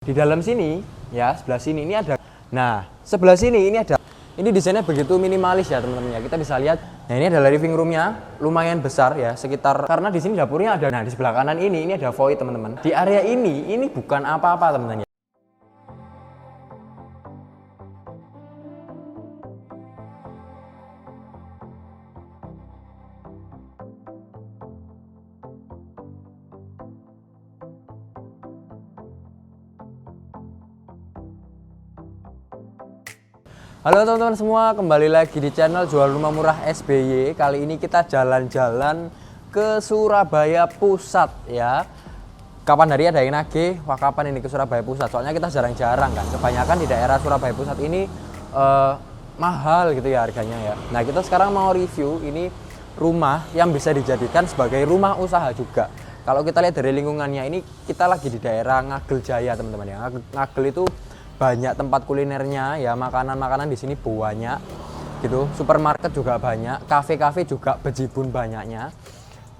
Di dalam sini ya, sebelah sini ini ada. Nah, sebelah sini ini ada. Ini desainnya begitu minimalis ya teman-teman ya. Kita bisa lihat. Nah, ini adalah living roomnya, lumayan besar ya, sekitar karena di sini dapurnya ada. Nah, di sebelah kanan ini ada void teman-teman. Di area ini bukan apa-apa teman-teman ya. Halo teman-teman semua, kembali lagi di channel Jual Rumah Murah SBY. Kali ini kita jalan-jalan ke Surabaya Pusat ya. Kapan hari ada yang nagih, wah kapan ini ke Surabaya Pusat? Soalnya kita jarang-jarang kan, kebanyakan di daerah Surabaya Pusat ini mahal gitu ya harganya ya. Nah, kita sekarang mau review ini rumah yang bisa dijadikan sebagai rumah usaha juga. Kalau kita lihat dari lingkungannya ini, kita lagi di daerah Ngagel Jaya teman-teman ya. Ngagel itu banyak tempat kulinernya ya, makanan-makanan di sini banyak gitu, supermarket juga banyak, kafe-kafe juga bejibun banyaknya.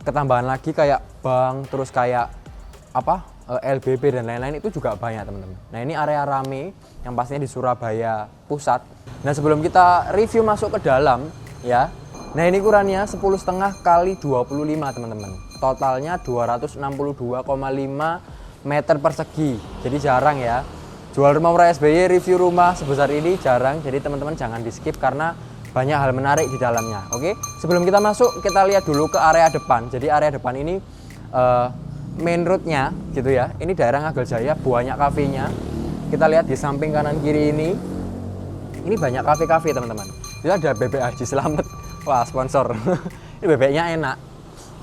Ketambahan lagi kayak bank, terus kayak apa LBB dan lain-lain itu juga banyak teman-teman. Nah, ini area rame yang pastinya di Surabaya Pusat. Nah, sebelum kita review masuk ke dalam ya, nah ini ukurannya 10,5 kali 25 teman-teman. Totalnya 262,5 meter persegi. Jadi jarang ya. Jual Rumah Murah SBY review rumah sebesar ini jarang, jadi teman-teman jangan di skip karena banyak hal menarik di dalamnya. Oke, sebelum kita masuk kita lihat dulu ke area depan. Jadi area depan ini main roadnya gitu ya. Ini daerah Ngagel Jaya, banyak kafenya. Kita lihat di samping kanan kiri ini banyak kafe-kafe teman-teman. Itu ada bebek Haji Slamet, wah sponsor. Ini bebeknya enak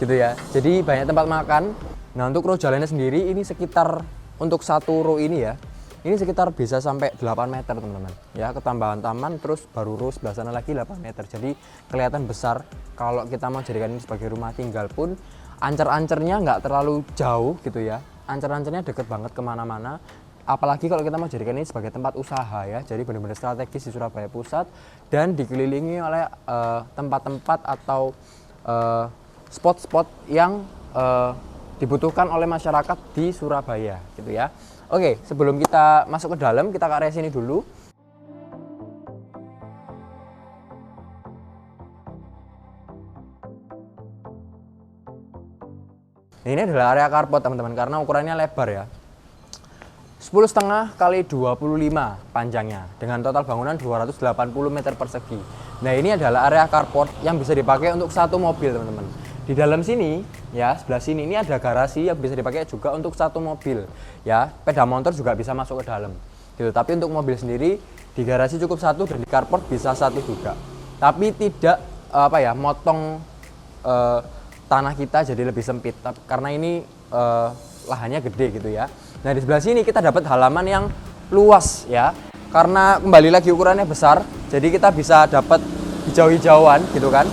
gitu ya. Jadi banyak tempat makan. Nah, untuk row jalannya sendiri ini sekitar untuk satu row ini ya. Ini sekitar bisa sampai 8 meter teman-teman ya, ketambahan taman terus baru row sebelah sana lagi 8 meter, jadi kelihatan besar. Kalau kita mau jadikan ini sebagai rumah tinggal pun ancer-ancernya nggak terlalu jauh gitu ya, ancer-ancernya deket banget kemana-mana. Apalagi kalau kita mau jadikan ini sebagai tempat usaha ya, jadi benar-benar strategis di Surabaya Pusat dan dikelilingi oleh tempat-tempat atau spot-spot yang dibutuhkan oleh masyarakat di Surabaya gitu ya. Oke, sebelum kita masuk ke dalam, kita ke area sini dulu. Ini adalah area carport teman-teman, karena ukurannya lebar ya. 10,5 kali 25 panjangnya, dengan total bangunan 280 meter persegi. Nah, ini adalah area carport yang bisa dipakai untuk satu mobil teman-teman. Di dalam sini ya, sebelah sini ini ada garasi yang bisa dipakai juga untuk satu mobil ya. Sepeda motor juga bisa masuk ke dalam gitu. Tapi untuk mobil sendiri di garasi cukup satu dan di carport bisa satu juga. Tapi tidak motong tanah kita jadi lebih sempit karena ini lahannya gede gitu ya. Nah, di sebelah sini kita dapat halaman yang luas ya. Karena kembali lagi ukurannya besar, jadi kita bisa dapat hijau-hijauan gitu kan.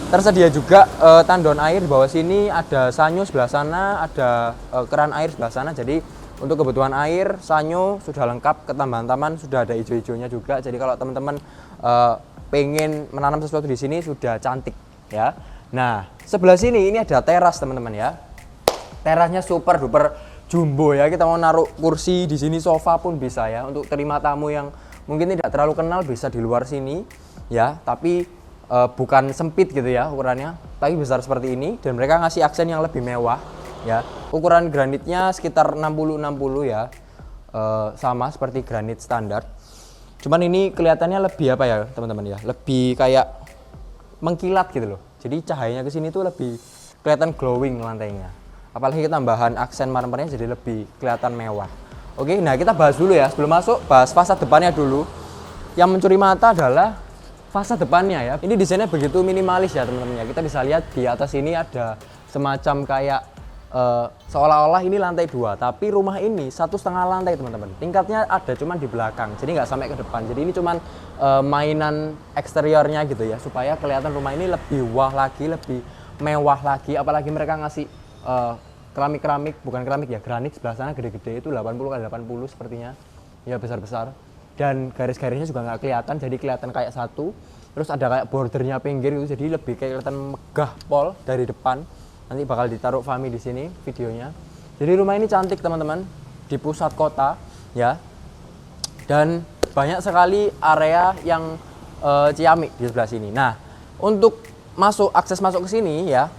Tersedia juga tandon air di bawah sini, ada sanyo sebelah sana, ada keran air sebelah sana. Jadi untuk kebutuhan air, sanyo sudah lengkap, ketambahan taman sudah ada hijau-hijaunya juga. Jadi kalau teman-teman pengen menanam sesuatu di sini sudah cantik ya. Nah, sebelah sini ini ada teras teman-teman ya. Terasnya super duper jumbo ya. Kita mau naruh kursi di sini, sofa pun bisa ya. Untuk terima tamu yang mungkin tidak terlalu kenal bisa di luar sini ya. Tapi bukan sempit gitu ya ukurannya, tapi besar seperti ini, dan mereka ngasih aksen yang lebih mewah ya. Ukuran granitnya sekitar 60-60 ya, sama seperti granit standar. Cuman ini kelihatannya lebih apa ya teman-teman ya, lebih kayak mengkilat gitu loh. Jadi cahayanya ke sini tuh lebih kelihatan glowing lantainya. Apalagi tambahan aksen marmernya jadi lebih kelihatan mewah. Oke, nah kita bahas dulu ya, sebelum masuk bahas fasad depannya dulu. Yang mencuri mata adalah fasad depannya ya. Ini desainnya begitu minimalis ya teman-teman ya. Kita bisa lihat di atas ini ada semacam kayak seolah-olah ini lantai 2, tapi rumah ini 1,5 lantai teman-teman. Tingkatnya ada cuman di belakang, jadi nggak sampai ke depan. Jadi ini cuman mainan eksteriornya gitu ya, supaya kelihatan rumah ini lebih wah lagi, lebih mewah lagi. Apalagi mereka ngasih keramik-keramik, bukan keramik ya, granit sebelah sana gede-gede, itu 80x80 sepertinya ya, besar-besar. Dan garis-garisnya juga nggak kelihatan, jadi kelihatan kayak satu. Terus ada kayak bordernya pinggir gitu, jadi lebih kayak kelihatan megah pol dari depan. Nanti bakal ditaruh Fami di sini videonya. Jadi rumah ini cantik teman-teman, di pusat kota. ya. Dan banyak sekali area yang ciamik di sebelah sini. Nah, untuk akses masuk ke sini ya,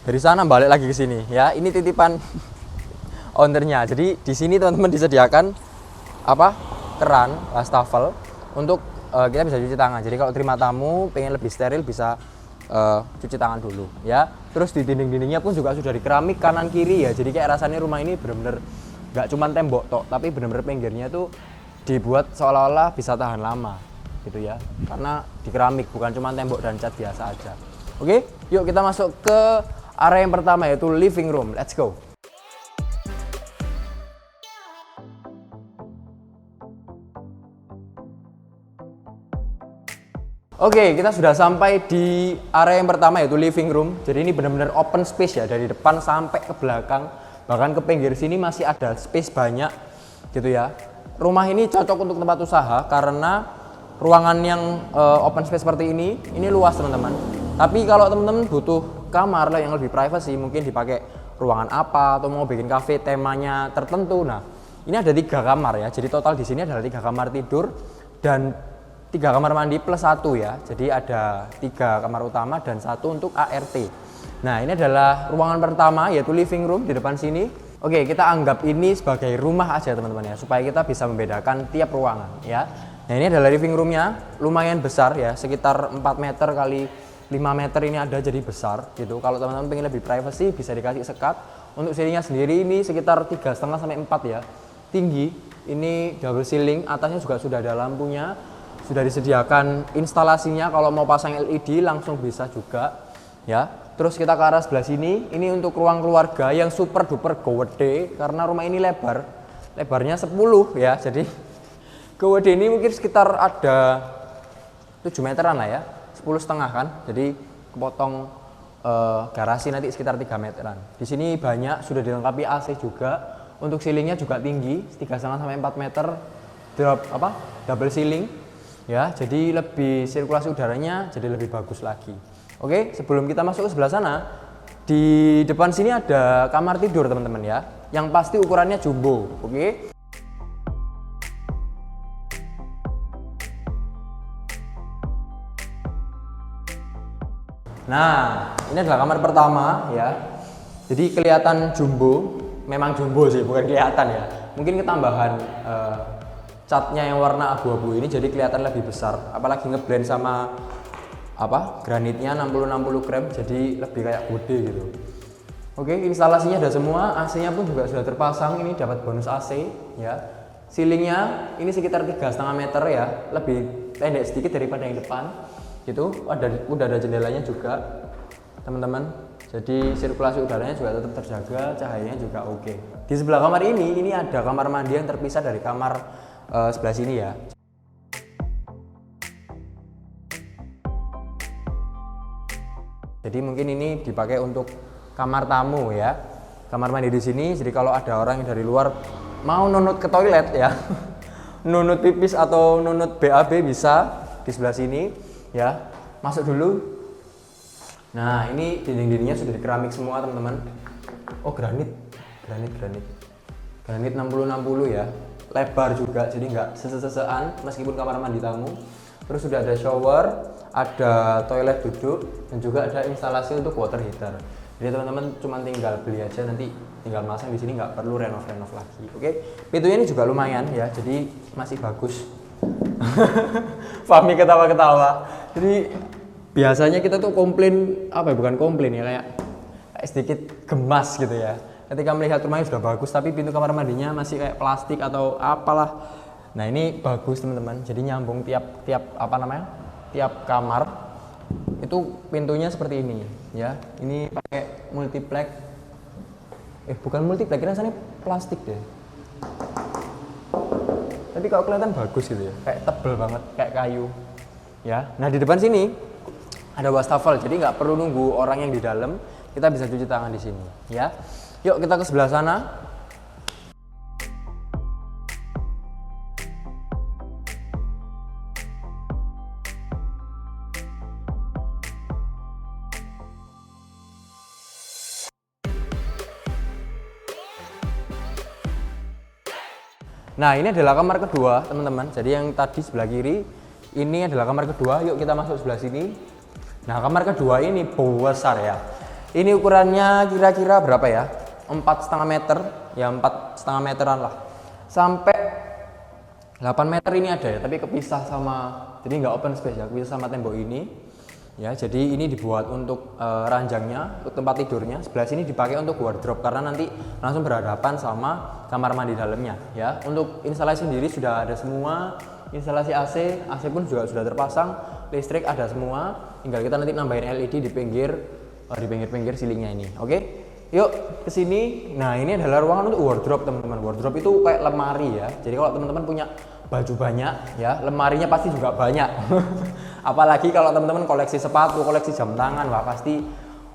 dari sana balik lagi ke sini ya. Ini titipan ownernya. Jadi di sini teman-teman disediakan keran wastafel untuk kita bisa cuci tangan. Jadi kalau terima tamu pengen lebih steril bisa cuci tangan dulu ya. Terus di dinding-dindingnya pun juga sudah di keramik kanan kiri ya. Jadi kayak rasanya rumah ini bener-bener nggak cuma tembok tok, tapi bener-bener pinggirnya tuh dibuat seolah-olah bisa tahan lama gitu ya, karena di keramik bukan cuma tembok dan cat biasa aja. Oke, yuk kita masuk ke area yang pertama yaitu living room. Let's go. Oke, kita sudah sampai di area yang pertama yaitu living room. Jadi ini benar-benar open space ya, dari depan sampai ke belakang, bahkan ke pinggir sini masih ada space banyak gitu ya. Rumah ini cocok untuk tempat usaha karena ruangan yang open space seperti ini luas teman-teman. Tapi kalau teman-teman butuh kamar yang lebih privacy, mungkin dipakai ruangan apa atau mau bikin cafe temanya tertentu. Nah, ini ada 3 kamar ya. Jadi total di sini adalah 3 kamar tidur dan 3 kamar mandi plus 1 ya. Jadi ada 3 kamar utama dan 1 untuk ART. Nah, ini adalah ruangan pertama yaitu living room di depan sini. Oke, kita anggap ini sebagai rumah aja teman-teman ya, supaya kita bisa membedakan tiap ruangan ya. Nah, ini adalah living roomnya, lumayan besar ya, sekitar 4 meter kali 5 meter ini ada, jadi besar gitu. Kalau teman-teman pengen lebih privacy bisa dikasih sekat. Untuk ceilingnya sendiri ini sekitar 3,5 sampai 4 ya, tinggi. Ini double ceiling, atasnya juga sudah ada lampunya, sudah disediakan instalasinya. Kalau mau pasang LED langsung bisa juga ya. Terus kita ke arah sebelah sini, ini untuk ruang keluarga yang super duper gede karena rumah ini lebarnya 10 ya. Jadi gede ini mungkin sekitar ada 7 meteran lah ya, 10,5 kan. Jadi kepotong garasi nanti sekitar 3 meteran. Di sini banyak sudah dilengkapi AC juga. Untuk ceilingnya juga tinggi, 3,5 sampai 4 meter, double ceiling ya. Jadi lebih sirkulasi udaranya jadi lebih bagus lagi. Oke, sebelum kita masuk ke sebelah sana, di depan sini ada kamar tidur teman-teman ya, yang pasti ukurannya jumbo. Oke. Nah, ini adalah kamar pertama ya. Jadi kelihatan jumbo, memang jumbo sih, bukan kelihatan ya. Mungkin ketambahan catnya yang warna abu-abu ini jadi kelihatan lebih besar, apalagi ngeblend sama granitnya 60-60 gram, jadi lebih kayak gede gitu. Oke, instalasinya ada semua, AC-nya pun juga sudah terpasang, ini dapat bonus AC ya. Ceilingnya ini sekitar 3,5 meter ya, lebih pendek sedikit daripada yang depan gitu. Udah ada jendelanya juga teman-teman, jadi sirkulasi udaranya juga tetap terjaga, cahayanya juga oke. Di sebelah kamar ini ada kamar mandi yang terpisah dari kamar sebelah sini ya. Jadi mungkin ini dipakai untuk kamar tamu ya. Kamar mandi di sini, jadi kalau ada orang yang dari luar mau nunut ke toilet ya, nunut pipis atau nunut BAB bisa di sebelah sini ya. Masuk dulu. Nah, ini dinding-dindingnya sudah di keramik semua teman-teman. Oh, granit 60-60 ya. Lebar juga, jadi nggak sese-sesean meskipun kamar mandi tamu. Terus sudah ada shower, ada toilet duduk, dan juga ada instalasi untuk water heater. Jadi teman-teman cuma tinggal beli aja, nanti tinggal masang di sini, nggak perlu renov lagi. Oke, pintunya ini juga lumayan ya, jadi masih bagus. Fahmi ketawa-ketawa. Jadi biasanya kita tuh komplain bukan komplain ya, kayak sedikit gemas gitu ya. Ketika melihat rumahnya sudah bagus, tapi pintu kamar mandinya masih kayak plastik atau apalah. Nah, ini bagus teman-teman, jadi nyambung tiap kamar itu pintunya seperti ini ya. Ini pakai multiplex, bukan multiplex, rasanya plastik deh, tapi kalau kelihatan bagus gitu ya, kayak tebel banget, kayak kayu ya. Nah, di depan sini ada wastafel, jadi nggak perlu nunggu orang yang di dalam, kita bisa cuci tangan di sini ya. Yuk kita ke sebelah sana. Nah, ini adalah kamar kedua, teman-teman. Jadi yang tadi sebelah kiri, ini adalah kamar kedua. Yuk kita masuk sebelah sini. Nah, kamar kedua ini besar ya. Ini ukurannya kira-kira berapa ya? 4,5 meter, ya 4,5 meteran lah. Sampai 8 meter ini ada ya, tapi kepisah sama, jadi nggak open space ya, kepisah sama tembok ini. Ya, jadi ini dibuat untuk ranjangnya, untuk tempat tidurnya. Sebelah sini dipakai untuk wardrobe karena nanti langsung berhadapan sama kamar mandi dalamnya. Ya, untuk instalasi sendiri sudah ada semua. Instalasi AC pun juga sudah terpasang. Listrik ada semua. Tinggal kita nanti nambahin LED di pinggir silingnya ini. Oke, yuk ke sini. Nah, ini adalah ruangan untuk wardrobe, teman-teman. Wardrobe itu kayak lemari ya. Jadi kalau teman-teman punya baju banyak ya, lemarinya pasti juga banyak. Apalagi kalau teman-teman koleksi sepatu, koleksi jam tangan, wah pasti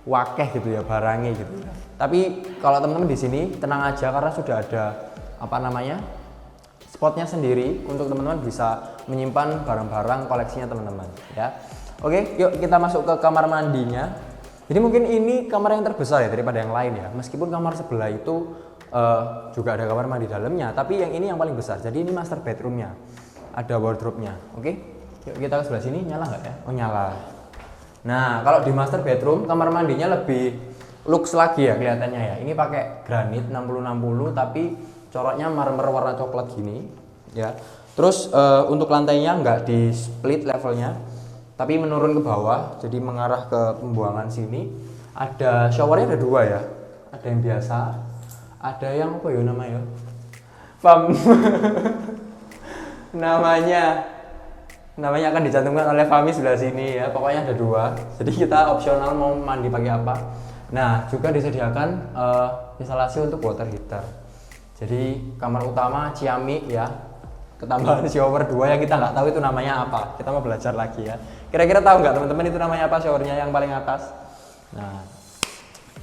wakeh gitu ya barangnya gitu ya. Tapi kalau teman-teman di sini tenang aja karena sudah ada spotnya sendiri untuk teman-teman bisa menyimpan barang-barang koleksinya teman-teman ya. Oke, yuk kita masuk ke kamar mandinya. Jadi mungkin ini kamar yang terbesar ya daripada yang lain ya. Meskipun kamar sebelah itu juga ada kamar mandi dalamnya, tapi yang ini yang paling besar. Jadi ini master bedroomnya, ada wardrobe-nya. Oke. Yuk kita ke sebelah sini, nyala nggak ya? Oh nyala. Nah, kalau di master bedroom kamar mandinya lebih luxe lagi ya kelihatannya ya. Ini pakai granit 60-60 tapi coraknya marmer warna coklat gini ya. Terus untuk lantainya nggak di split levelnya, tapi menurun ke bawah, jadi mengarah ke pembuangan sini. Ada showernya ada dua ya. Ada yang biasa, ada yang apa ya namanya? namanya akan dicantumkan oleh Fami sebelah sini ya. Pokoknya ada dua. Jadi kita opsional mau mandi pakai apa. Nah, juga disediakan instalasi untuk water heater. Jadi kamar utama ciamik ya. Ketambahan shower 2 yang kita nggak tahu itu namanya apa. Kita mau belajar lagi ya. Kira-kira tahu nggak teman-teman itu namanya apa showernya yang paling atas? Nah,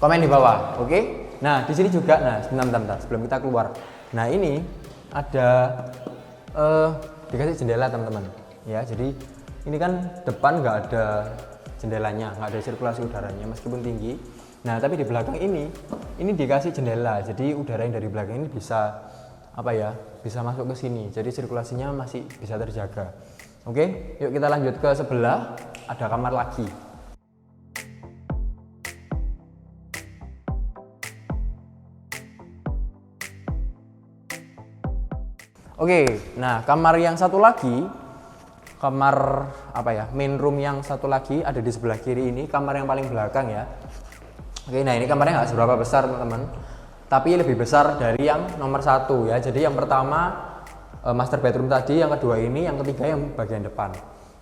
komen di bawah, oke? Nah, di sini juga, nah bentar, sebelum kita keluar. Nah, ini ada dikasih jendela teman-teman. Ya, jadi ini kan depan nggak ada jendelanya, nggak ada sirkulasi udaranya meskipun tinggi. Nah, tapi di belakang ini dikasih jendela, jadi udara yang dari belakang ini bisa bisa masuk ke sini, jadi sirkulasinya masih bisa terjaga. Oke, yuk kita lanjut ke sebelah, ada kamar lagi. Oke, nah kamar yang satu lagi, kamar main room yang satu lagi ada di sebelah kiri ini, kamar yang paling belakang ya. Oke, nah ini kamarnya nggak seberapa besar teman-teman, tapi lebih besar dari yang nomor 1 ya. Jadi yang pertama master bedroom tadi, yang kedua ini, yang ketiga yang bagian depan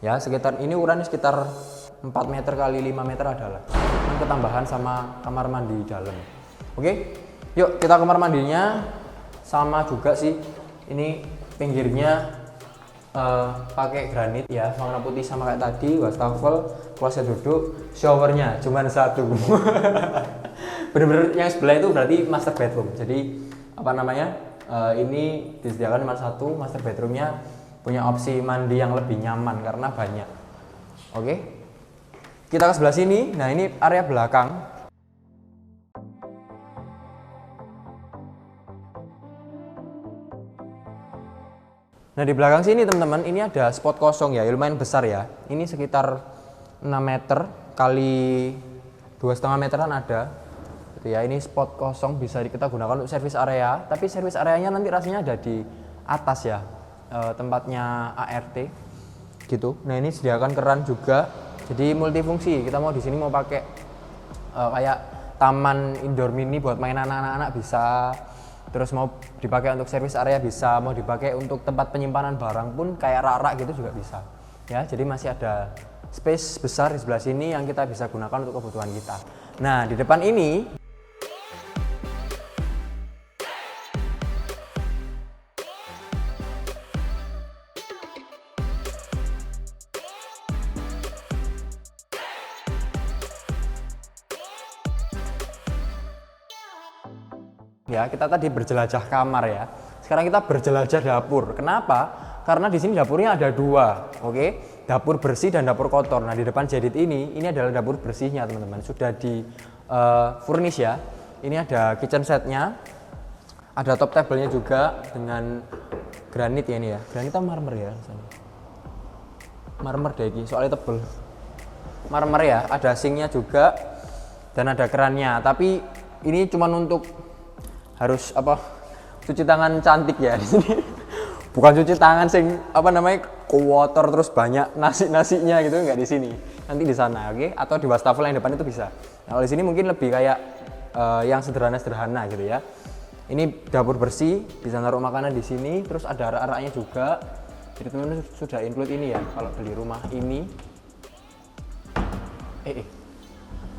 ya. Sekitar ini ukurannya sekitar 4 meter kali 5 meter adalah ketambahan sama kamar mandi dalam. Oke, yuk kita kamar mandinya sama juga sih. Ini pinggirnya pakai granit ya, warna putih sama kayak tadi. Wastafel, kloset duduk, showernya cuman 1. Bener-bener yang sebelah itu berarti master bedroom. Jadi ini disediakan cuma 1 master bedroomnya, punya opsi mandi yang lebih nyaman karena banyak. Oke, kita ke sebelah sini. Nah, ini area belakang. Nah, di belakang sini teman-teman, ini ada spot kosong ya, lumayan besar ya. Ini sekitar 6 meter kali 2,5 meteran ada. Gitu ya, ini spot kosong bisa kita gunakan untuk service area, tapi service areanya nanti rasanya ada di atas ya, tempatnya ART gitu. Nah, ini sediakan keran juga, jadi multifungsi. Kita mau di sini mau pakai kayak taman indoor mini buat mainan anak-anak bisa, terus mau dipakai untuk service area bisa, mau dipakai untuk tempat penyimpanan barang pun kayak rak-rak gitu juga bisa ya. Jadi masih ada space besar di sebelah sini yang kita bisa gunakan untuk kebutuhan kita. Nah, di depan ini ya, kita tadi berjelajah kamar ya. Sekarang kita berjelajah dapur. Kenapa? Karena di sini dapurnya ada 2. Oke, dapur bersih dan dapur kotor. Nah, di depan Jedit ini adalah dapur bersihnya teman-teman. Sudah di furnish ya. Ini ada kitchen setnya, ada top table-nya juga dengan granit ya ini ya. Granit atau marmer ya? Marmer deh ini, soalnya tebel. Marmer ya, ada sinknya juga dan ada kerannya. Tapi ini cuma untuk harus apa? Cuci tangan cantik ya di sini. Bukan cuci tangan sing apa namanya kotor terus banyak nasinya gitu, nggak di sini. Nanti di sana, oke? Atau di wastafel yang depan itu bisa. Nah, kalau di sini mungkin lebih kayak yang sederhana gitu ya. Ini dapur bersih, bisa naruh makanan di sini, terus ada rak-raknya juga. Jadi teman-teman sudah include ini ya kalau beli rumah ini.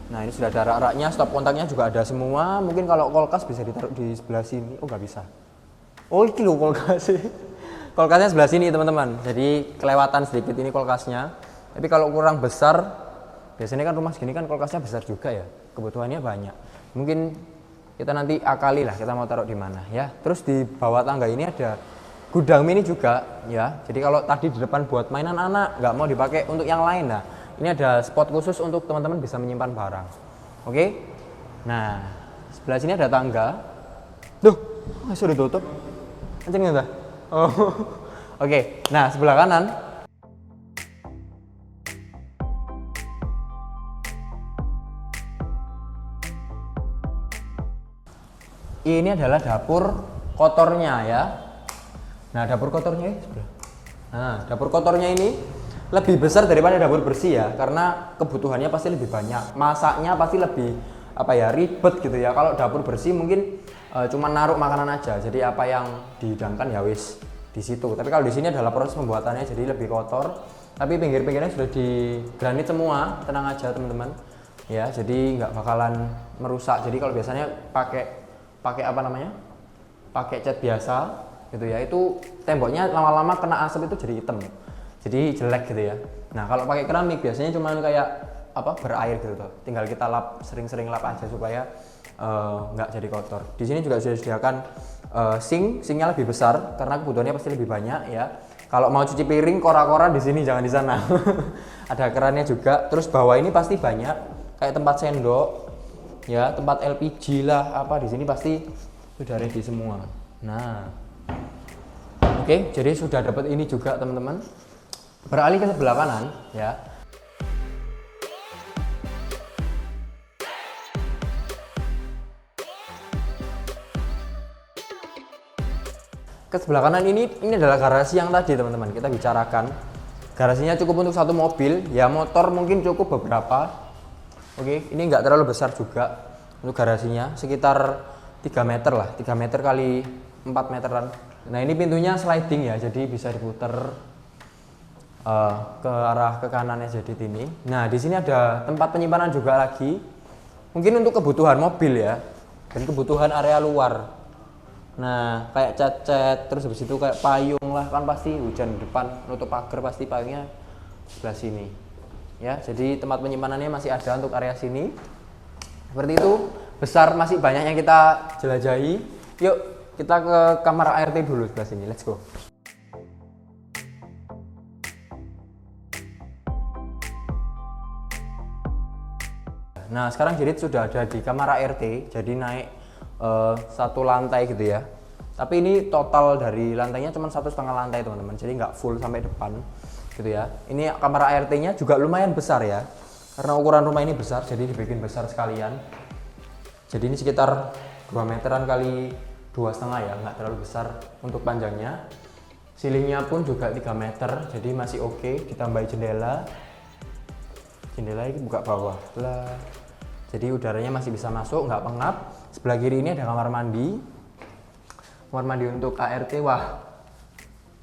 Nah ini sudah ada rak-raknya, stop kontaknya juga ada semua. Mungkin kalau kulkas bisa ditaruh di sebelah sini. Oh nggak bisa. Oh ini loh kulkas sih. Kulkasnya sebelah sini teman-teman. Jadi kelewatan sedikit ini kulkasnya. Tapi kalau kurang besar, biasanya kan rumah segini kan kulkasnya besar juga ya. Kebutuhannya banyak. Mungkin kita nanti akali lah kita mau taruh di mana ya. Terus di bawah tangga ini ada gudang mini juga ya. Jadi kalau tadi di depan buat mainan anak, nggak mau dipakai untuk yang lain. Nah ini ada spot khusus untuk teman-teman bisa menyimpan barang. Oke. Nah sebelah sini ada tangga. Duh, sudah tutup. Kenceng nggak? Oh. Oke. Nah sebelah kanan ini adalah dapur kotornya ya. Nah dapur kotornya ini sebelah. Nah dapur kotornya ini lebih besar daripada dapur bersih ya, karena kebutuhannya pasti lebih banyak, masaknya pasti lebih apa ya, ribet gitu ya. Kalau dapur bersih mungkin cuma naruh makanan aja, jadi apa yang dihidangkan ya wis di situ. Tapi kalau di sini adalah proses pembuatannya jadi lebih kotor, tapi pinggir-pinggirnya sudah di granit semua, tenang aja teman-teman ya, jadi nggak bakalan merusak. Jadi kalau biasanya pakai apa namanya, pakai cat biasa gitu ya, itu temboknya lama-lama kena asap itu jadi hitam, jadi jelek gitu ya. Nah kalau pakai keramik biasanya cuma kayak apa, berair gitu tuh, tinggal kita lap, sering-sering lap aja supaya nggak jadi kotor. Di sini juga sudah disediakan sinknya lebih besar karena kebutuhannya pasti lebih banyak ya. Kalau mau cuci piring kora-kora di sini, jangan di sana. Ada kerannya juga. Terus bawah ini pasti banyak kayak tempat sendok ya, tempat LPG lah apa, di sini pasti sudah ready semua. Nah oke, jadi sudah dapat ini juga teman-teman. Beralih ke sebelah kanan ya. Ke sebelah kanan ini adalah garasi yang tadi teman-teman kita bicarakan. Garasinya cukup untuk satu mobil ya, motor mungkin cukup beberapa. Oke, ini nggak terlalu besar juga untuk garasinya, sekitar 3 meter lah, 3 meter kali 4 meteran. Nah ini pintunya sliding ya, jadi bisa diputer ke arah ke kanannya jadi ini. Nah di sini ada tempat penyimpanan juga lagi, mungkin untuk kebutuhan mobil ya, dan kebutuhan area luar. Nah kayak cat-cat, terus habis itu kayak payung lah, kan pasti hujan di depan, nutup pagar pasti payungnya sebelah sini ya. Jadi tempat penyimpanannya masih ada untuk area sini. Seperti itu, besar, masih banyak yang kita jelajahi. Yuk kita ke kamar ART dulu sebelah sini, let's go. Nah sekarang Jerit sudah ada di kamar ART, jadi naik satu lantai gitu ya. Tapi ini total dari lantainya cuma 1,5 lantai teman-teman, jadi nggak full sampai depan gitu ya. Ini kamar ART-nya juga lumayan besar ya, karena ukuran rumah ini besar, jadi dibikin besar sekalian. Jadi ini sekitar 2 meteran kali 2,5 ya, nggak terlalu besar untuk panjangnya. Ceilingnya pun juga 3 meter, jadi masih oke. Ditambahi jendela ini buka bawah lah, jadi udaranya masih bisa masuk, nggak pengap. Sebelah kiri ini ada kamar mandi untuk ART. Wah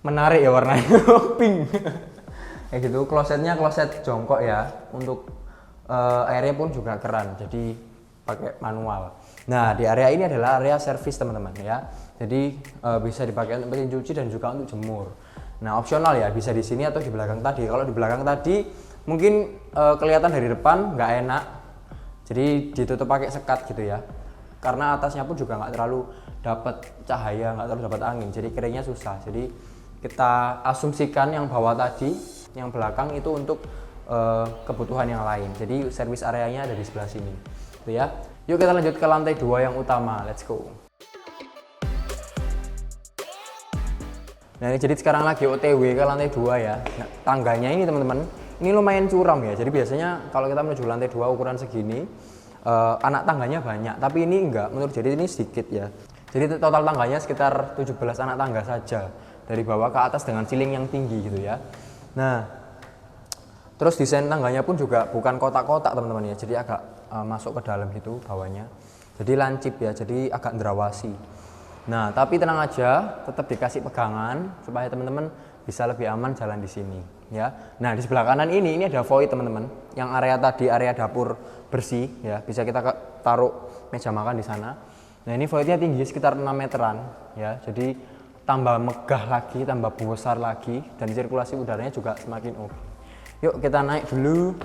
menarik ya warnanya, pink kayak gitu. Klosetnya kloset jongkok ya, untuk airnya pun juga keran, jadi pakai manual. Nah di area ini adalah area servis teman-teman ya, jadi bisa dipakai untuk mesin cuci dan juga untuk jemur. Nah opsional ya, bisa di sini atau di belakang tadi. Kalau di belakang tadi mungkin kelihatan dari depan nggak enak, jadi ditutup pakai sekat gitu ya, karena atasnya pun juga nggak terlalu dapat cahaya, nggak terlalu dapat angin, jadi keringnya susah. Jadi kita asumsikan yang bawah tadi, yang belakang itu untuk kebutuhan yang lain. Jadi service areanya ada di sebelah sini gitu ya. Yuk kita lanjut ke lantai 2 yang utama, let's go. Nah ini jadi sekarang lagi OTW ke lantai 2 ya. Nah, tangganya ini teman-teman, ini lumayan curam ya. Jadi biasanya kalau kita menuju lantai 2 ukuran segini, anak tangganya banyak. Tapi ini enggak, menurut jadi ini sedikit ya. Jadi total tangganya sekitar 17 anak tangga saja. Dari bawah ke atas dengan ceiling yang tinggi gitu ya. Nah, terus desain tangganya pun juga bukan kotak-kotak teman-teman ya. Jadi agak masuk ke dalam gitu bawahnya. Jadi lancip ya, jadi agak ndrawasi. Nah, tapi tenang aja, tetap dikasih pegangan supaya teman-teman bisa lebih aman jalan di sini, ya. Nah, di sebelah kanan ini ada void teman-teman. Yang area tadi area dapur bersih, ya. Bisa kita taruh meja makan di sana. Nah, ini voidnya tinggi sekitar 6 meteran, ya. Jadi tambah megah lagi, tambah besar lagi, dan sirkulasi udaranya juga semakin oke. Yuk kita naik dulu.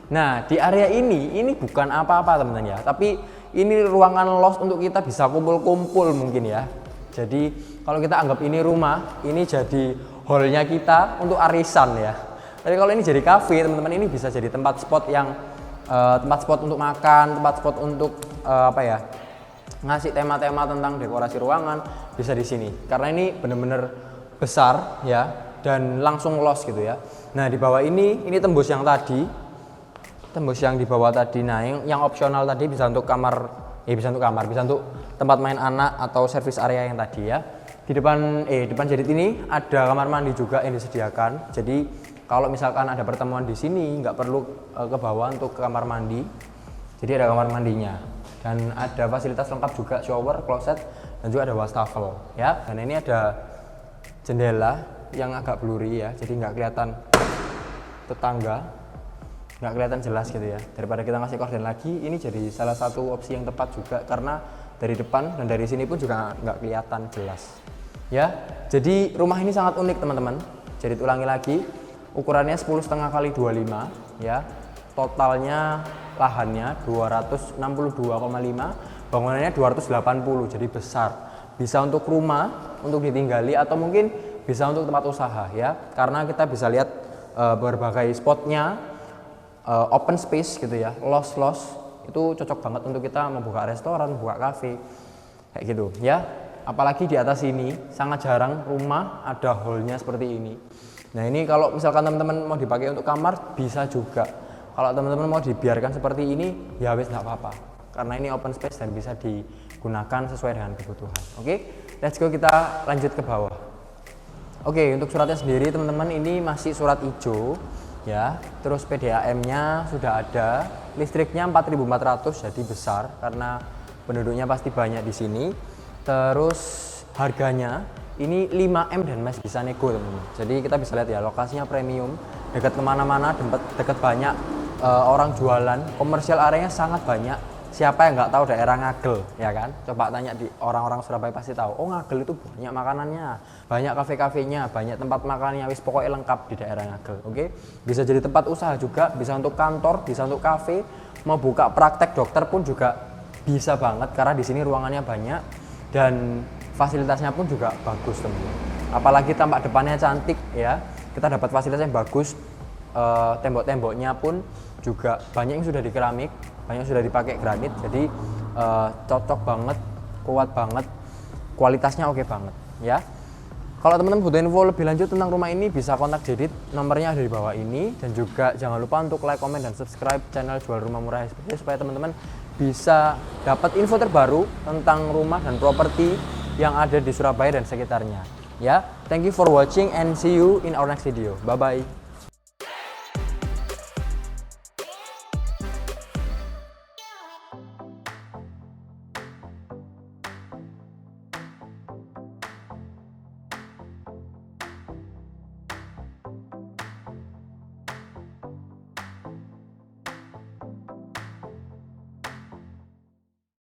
Nah, di area ini bukan apa-apa teman-teman ya, tapi ini ruangan los untuk kita bisa kumpul-kumpul mungkin ya. Jadi kalau kita anggap ini rumah, ini jadi hallnya kita untuk arisan ya. Tapi kalau ini jadi cafe teman-teman, ini bisa jadi tempat spot yang tempat spot untuk makan, tempat spot untuk ngasih tema-tema tentang dekorasi ruangan bisa di sini. Karena ini benar-benar besar ya dan langsung los gitu ya. Nah di bawah ini tembus yang tadi. Tembus yang di bawah tadi, nah yang opsional tadi bisa untuk kamar, bisa untuk tempat main anak atau service area yang tadi ya. Di depan jadi ini ada kamar mandi juga yang disediakan. Jadi kalau misalkan ada pertemuan di sini nggak perlu ke bawah untuk ke kamar mandi. Jadi ada kamar mandinya dan ada fasilitas lengkap juga, shower, closet, dan juga ada wastafel ya. Dan ini ada jendela yang agak blurry ya, jadi nggak kelihatan tetangga. Nggak kelihatan jelas gitu ya. Daripada kita ngasih korden lagi, ini jadi salah satu opsi yang tepat juga karena dari depan dan dari sini pun juga nggak kelihatan jelas ya. Jadi rumah ini sangat unik teman-teman. Jadi ulangi lagi, ukurannya 10,5 kali 25 ya. Totalnya lahannya 262,5, bangunannya 280, jadi besar. Bisa untuk rumah, untuk ditinggali, atau mungkin bisa untuk tempat usaha ya. Karena kita bisa lihat berbagai spotnya, open space gitu ya, los itu cocok banget untuk kita membuka restoran, membuka cafe kayak gitu ya. Apalagi di atas ini sangat jarang rumah ada hallnya seperti ini. Nah ini kalau misalkan teman-teman mau dipakai untuk kamar bisa juga. Kalau teman-teman mau dibiarkan seperti ini ya wes nggak apa-apa, karena ini open space dan bisa digunakan sesuai dengan kebutuhan. Oke, let's go, kita lanjut ke bawah. Oke, untuk suratnya sendiri teman-teman ini masih surat hijau ya. Terus PDAM-nya sudah ada, listriknya 4.400 jadi besar karena penduduknya pasti banyak di sini. Terus harganya ini 5M dan masih bisa nego teman-teman. Jadi kita bisa lihat ya, lokasinya premium, dekat kemana-mana, dekat banyak orang jualan, komersial areanya sangat banyak. Siapa yang nggak tahu daerah Ngagel ya kan? Coba tanya di orang-orang Surabaya pasti tahu. Oh Ngagel itu banyak makanannya, banyak kafe-kafenya, banyak tempat makannya, wis pokoknya lengkap di daerah Ngagel. Oke, bisa jadi tempat usaha juga, bisa untuk kantor, bisa untuk kafe, mau buka praktek dokter pun juga bisa banget karena di sini ruangannya banyak dan fasilitasnya pun juga bagus teman-teman. Apalagi tampak depannya cantik ya, kita dapat fasilitas yang bagus. Tembok-temboknya pun juga banyak yang sudah di keramik, banyak yang sudah dipakai granit, jadi cocok banget, kuat banget, kualitasnya oke banget ya. Kalau teman-teman butuh info lebih lanjut tentang rumah ini bisa kontak Jedit, nomornya ada di bawah ini. Dan juga jangan lupa untuk like, komen, dan subscribe channel Jual Rumah Murah SPT supaya teman-teman bisa dapat info terbaru tentang rumah dan properti yang ada di Surabaya dan sekitarnya ya. Thank you for watching and see you in our next video. Bye bye.